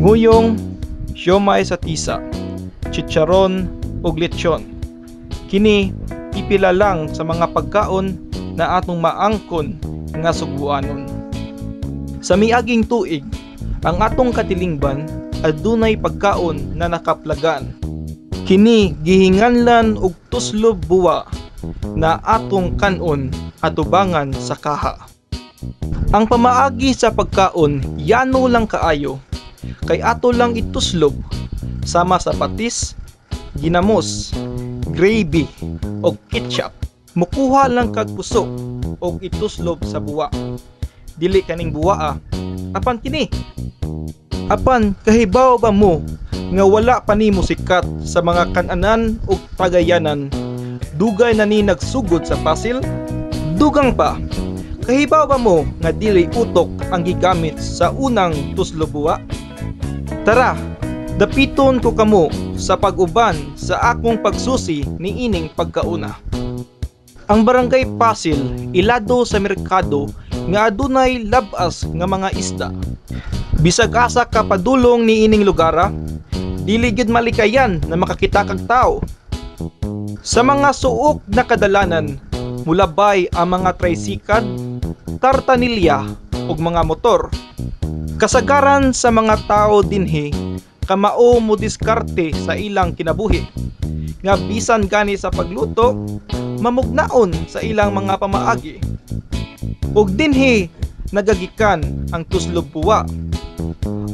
Binguyong, siomay sa tisa, chicharon ug lechon. Kini ipila lang sa mga pagkaon na atong maangkon nga suguanon. Sa miaging tuig, ang atong katilingban adunay pagkaon na nakaplagan. Kini gihinganlan og tuslob buwa na atong kanon atubangan sa kaha. Ang pamaagi sa pagkaon yano lang kaayo, kay ato lang ituslob sama sa patis, ginamos, gravy o ketchup. Mukuha lang kag puso o ituslob sa buwa. Dili kaning buwa apan kini. Apan kahibaw ba mo nga wala pa nimo sikat sa mga kananan ug tagayanan, dugay na ni nagsugod sa pasil? Dugang pa, kahibaw ba mo nga dili utok ang gigamit sa unang tuslob buwa? Tara, dapiton ko kamo sa pag-uban sa akong pagsusi ni ining pagkauna. Ang Barangay Pasil ilado sa merkado nga adunay labas nga mga isda. Bisag asa ka padulong ni ining lugara, dili gyud malikayan na makakita kag tao. Sa mga suok na kadalanan, mulabay ang mga tricycle, tartanilya ug mga motor. Kasagaran sa mga tao dinhi kamao mo diskarte sa ilang kinabuhi, nga bisan gani sa pagluto, mamugnaon sa ilang mga pamaagi. Ug dinhi nagagikan ang tuslob buwa.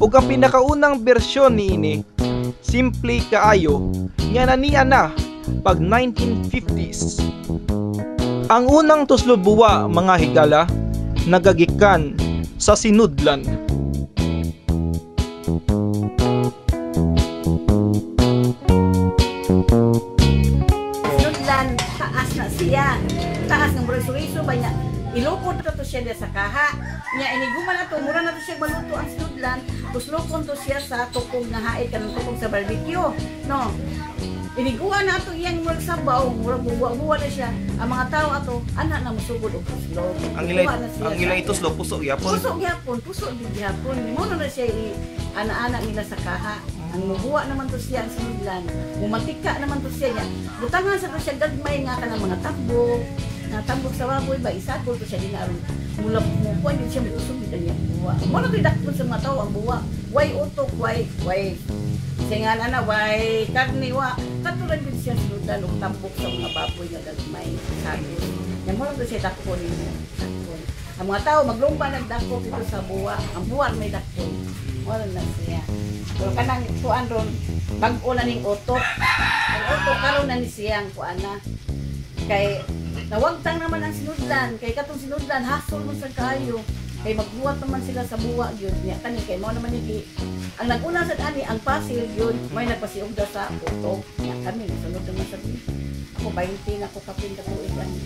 Ug ang pinakaunang bersyon niini, simple kaayo, nga naniya na pag 1950s. Ang unang tuslob buwa, mga higala, nagagikan sa sinudlan. Taas na siya. Taas ng briso-riso ba niya? Ilupod na to siya sa kaha. Niya iniguman na to, mura na to siya maluto ang sinudlan. Puslupon to siya sa tukong na haid kanang tukong sa barbecue. No? Iniguan na to iyang murag sabaw, murag buwa-buwa na siya. Ang mga tao ato, anak na musugod og puslop. Ang ila ituslop puso gyapon. Puso gyapon. Mo na siya anak-anak nila sa kaha. Ang mubuwa naman to siya ang sinudlan. Mumatika naman to siya niya. Butangan sa to siya gagmay nga ka ng mga tambok. Na tambok sa baboy ba, isakol to siya din aron. Mula pupuan yun siya musog din niya buwa. Mo na tidakpon sa mga tao ang buwa. Way utok, way. Singa na, way karni wa. Katulad din siya sinudlan og tambok sa mga baboy nga gagmay. Isakol. Yan mo na to siya dakpon niya. Ang mga tao maglumba nagdakop ito sa buwa. Ang buwa may dakpon. Wala na siya. Pero kanang kuan ron, bag-o na ning utok. Ang utok karon na ni siyang kuan na. Kay nawagtang naman ang sinudlan. Kay katong sinudlan hasol mo sa kayo. Kay magbuhat naman sila sa buwa gyud niya kani kay mao naman ni ang naguna sad ani ang pasil gyud may nagpasiugda sa utok. Niya kami sunod naman sa ako 20 na ko kapin ka tuig ani.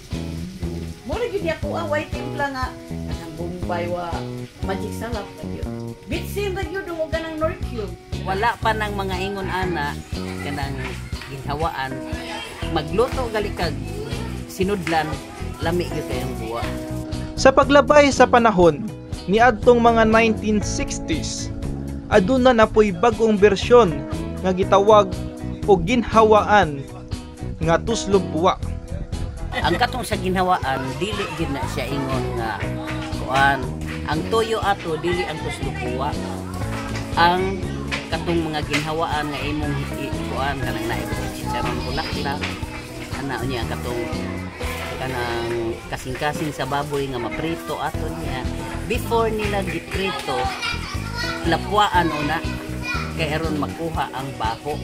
Mo gyud niya ko way timpla nga kanang Bombay wa magic salap gyud. Bitsin ra gyud mo ganang North Cube. Wala pa ng mga ingon ana kanang ginhawaan. Magluto gali kag sinudlan lami gyud kayang buwa. Sa paglabay sa panahon ni adtong mga 1960s, aduna na po'y bagong bersyon nga gitawag o ginhawaan nga tuslob buwa. Ang katong sa ginhawaan dili gid na siya ingon nga kuan ang toyo ato dili ang tuslob buwa. Ang katong mga ginhawaan nga imong kuan kanang naay chicharon bulaklak ana niya katong kanang kasing-kasing sa baboy nga maprito ato niya before nila giprito lapwaan una kay aron makuha ang baho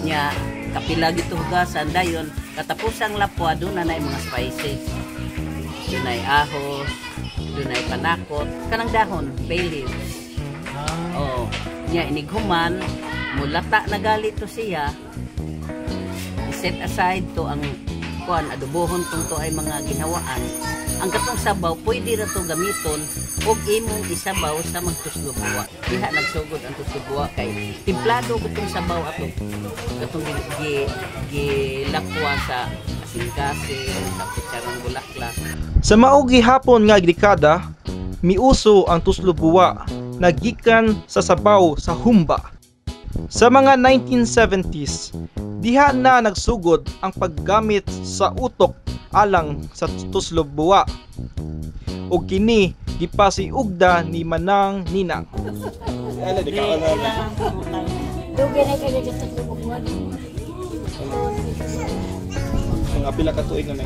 niya kapila gitugasan dayon katapusang lapwa doon na mga spices doon ay ahos doon ay panakot kanang dahon bay leaves niya inighuman mulata na gali to siya set aside to ang kuan adobohon tong to ay mga ginhawaan ang katong sabaw pwede ra to gamiton og imong isabaw sa magtuslo buwa diha nagsugod ang tuslo buwa kay timplado katong sabaw ato katong gilapwa sa kasing-kasing tapos charong bulaklak. Sa mao gihapon nga dekada miuso ang tuslo buwa na gikan sa sabaw sa humba. Sa mga 1970s, diha na nagsugod ang paggamit sa utok alang sa tuslob-buwa. O kini gipasiugda ni Manang Ninang. Ala di ka ala. Dugay na kayo dito sa buwan. Mga pila ka tuig na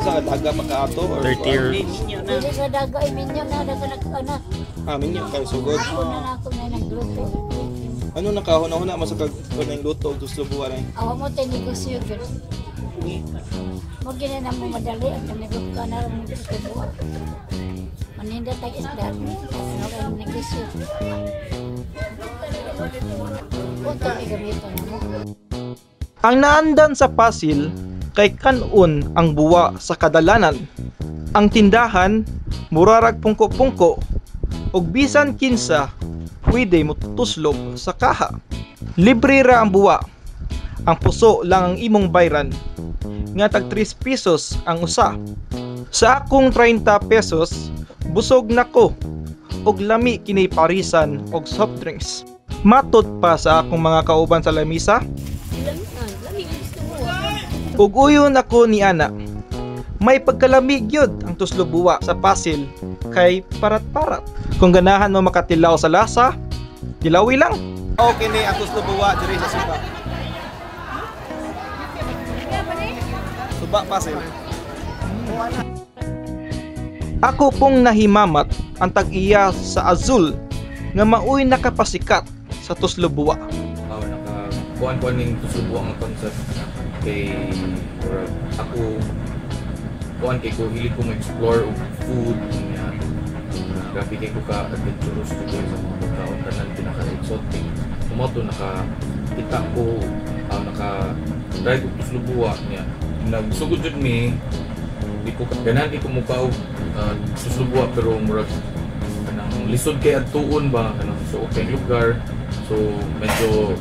sa daga pa ka ato or 30 years. Dili sa daga ay minyo na daga nagkana. Minyo kayo sugod. Ako na ako na nagluto. Ano nakahuna-huna mo sa kagkuning luto o tuslobuwa na Awa mo tayo negosyo gud. Mo gina na mo madali ang nagluto ka na ng buwa. Maninda tayo isda. Ano ka ng negosyo. Punto ay gamito na mo. Ang naandan sa Pasil kay kanon ang buwa sa kadalanan. Ang tindahan murarag pungko-pungko ug bisan kinsa pwede motuslob sa kaha. Libre ra ang buwa. Ang puso lang ang imong bayran. Nga tag 3 pesos ang usa. Sa akong 30 pesos, busog nako og lami kini parisan og soft drinks. Matod pa sa akong mga kauban sa lamisa. Ug uyon ako ni ana. May pagkalamig yun ang tuslobuwa sa Pasil kay parat-parat. Kung ganahan mo makatilaw sa lasa, tilawi lang. Okay ni ang tuslobuwa diri sa Suba. Suba Pasil. Ako pong nahimamat ang tag-iya sa Azul nga maoy nakapasikat sa tuslobuwa. Kuan ning tuslobuwa ang concept kay ako kuan kay ko hilig ko mag-explore og food niya. Grabe kay ko ka adventurous to sa mga pagkaon tanan pinaka-exotic. Tumoto kita ko naka-try ko tuslobuwa niya. Nagsugod jud mi di ko ganan di ko mukaw tuslobuwa pero murag kanang lisod kay adtuon ba kanang so okay lugar. So medyo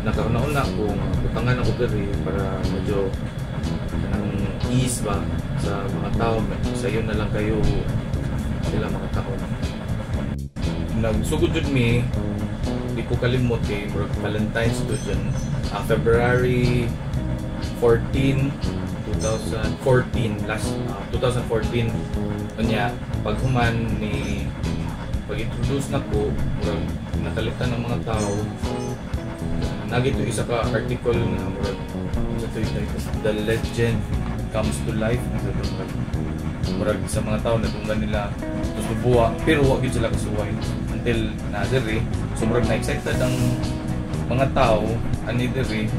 nakauna ko butangan ako diri para medyo kanang ease ba sa mga tao sayo na lang kayo sila mga tao. Nagsugod jud mi di ko kalimot kay Valentine's to dyan February 14 2014 last 2014 kanya paghuman ni pag-introduce na ko murag nakalitan ng mga tao nagito isa ka article na murag the legend comes to life murag sa mga tao na tunggan nila tuslobuwa pero wag sila kasuway until na diri so murag na excited ang mga tao ani diri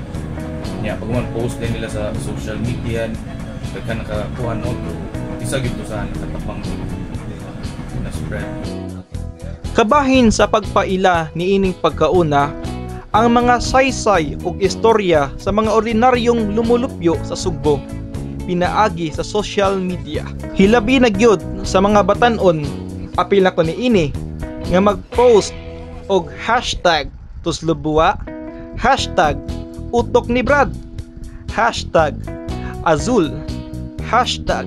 nya pag man post din nila sa social media daghan nakakuha no isa gito sa nakatapang na spread. Kabahin sa pagpaila ni ining pagkauna ang mga saysay ug istorya sa mga ordinaryong lumulupyo sa Sugbo pinaagi sa social media. Hilabi na gyud sa mga batan-on apil na ko niini nga mag-post og hashtag tuslobuwa, hashtag utok ni Brad, hashtag Azul, hashtag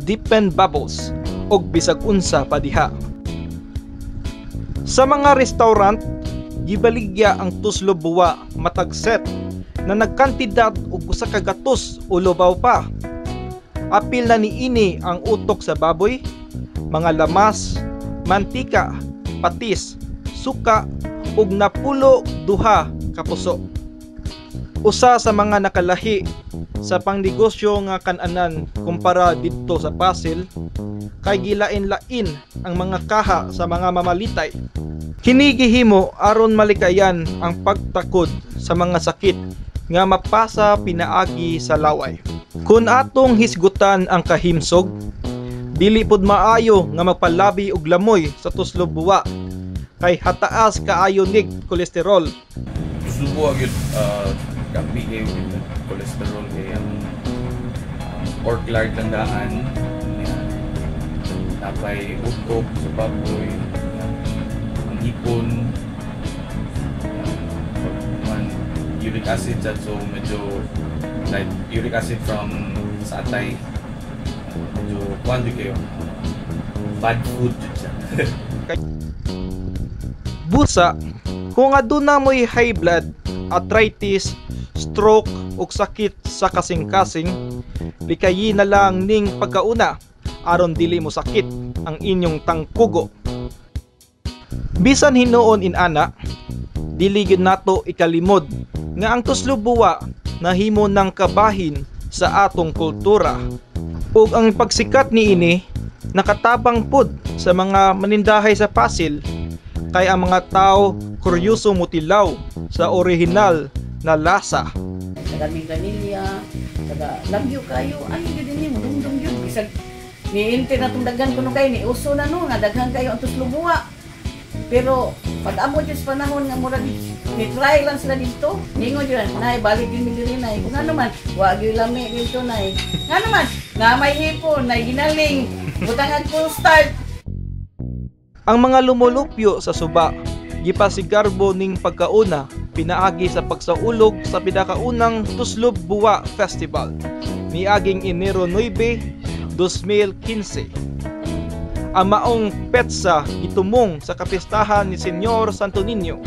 Deepen Bubbles og bisag unsa pa diha. Sa mga restaurant gibaligya ang tuslobuwa matag set na nagkantidad og usa ka gatos o lubaw pa. Apil na niini ang utok sa baboy, mga lamas, mantika, patis, suka ug napulo duha ka puso. Usa sa mga nakalahi sa pangnegosyo nga kan-anan kumpara didto sa Pasil kay gilain-lain ang mga kaha sa mga mamalitay. Kini gihimo aron malikayan ang pagtakod sa mga sakit nga mapasa pinaagi sa laway. Kung atong hisgutan ang kahimsog, dili pud maayo nga magpalabi og lamoy sa tuslobuwa kay hataas kaayo nig kolesterol. Tuslobuwa gyud grabe kay cholesterol kay ang pork lard lang daan tapay utok sa baboy ang hipon uric acid so medyo like uric acid from sa atay medyo kuwan di kayo bad food jud siya. Busa, kung aduna mo'y high blood, arthritis, stroke ug sakit sa kasing-kasing, likayi na lang ning pagkauna aron dili mo sakit ang inyong tangkugo. Bisan hinuon inana, dili gyud nato ikalimod nga ang tuslubuwa nahimo ng kabahin sa atong kultura. Ug ang pagsikat niini nakatabang pud sa mga manindahay sa Pasil, kay ang mga tao kuryoso mutilaw sa orihinal na lasa. Taga Minganilla, taga Lagyo kayo, ano yun din mo, dum yun. Bisag, niinti na itong daghan kuno kayo, ni uso na no, nga daghan kayo ang tuslubuwa. Pero, pag amo dyan sa panahon nga murag, ni-try lang sila dito, ningon dyan, nay, balik din nila nay. Kung ano man, wag yung lami dito, nay. Nga naman, nga may hipon, nay, ginaling, butangan full start. Ang mga lumulupyo sa suba, gipasigarbo ning pagkauna, pinaagi sa pagsaulog sa pinakaunang Tuslob Buwa Festival niaging Enero 9, 2015. Ang maong petsa gitumong sa kapistahan ni Senyor Santo Niño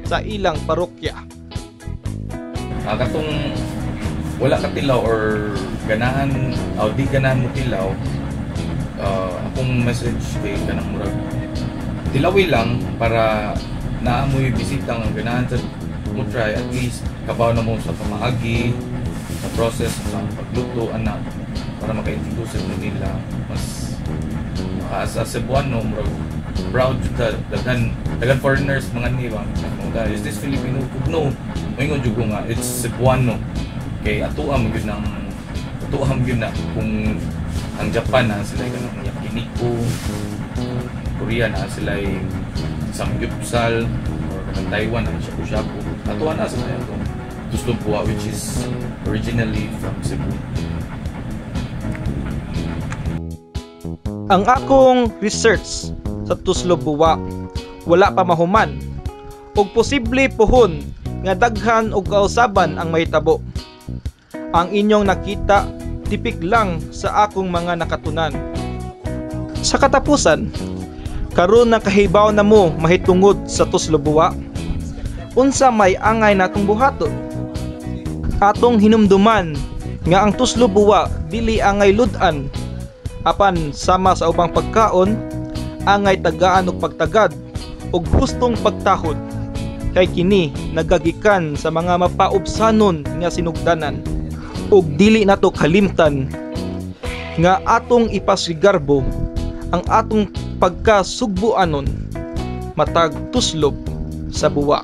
sa ilang parokya. Katong wala ka tilaw or ganahan o di ganahan mo tilaw, akong message kay kanang murag tilawi lang para naamoy bisita ang ganahan sa mo try, at least kabaw na mo sa pamaagi sa process sa pagluto anak para maka-introduce mo nila mas as a Cebuano murag proud to daghan foreigners mga niwa is this Filipino food? No, moingon jud ko nga it's Cebuano kay atuam gyud nang atuam gyud na kung ang Japan na sila kanang yakiniku, Korea na sila samgyupsal, or kanang Taiwan ang shabu-shabu. Atuan na sila itong Tuslob Buwa which is originally from Cebu. Ang akong research sa Tuslob Buwa wala pa mahuman ug posible pohon nga daghan og kausaban ang mahitabo. Ang inyong nakita tipik lang sa akong mga nakatunan. Sa katapusan, karon nakahibaw na mo mahitungod sa Tuslob Buwa. Unsa may angay natong buhaton? Atong hinumduman nga ang Tuslob Buwa dili angay lud-an, apan sama sa ubang pagkaon, angay tagaan og pagtagad og gustong pagtahod. Kay kini nagagikan sa mga mapaubsanon nga sinugdanan. Ug dili nato kalimtan nga atong ipasigarbo ang atong pagkasugbuanon matag tuslob sa buwa.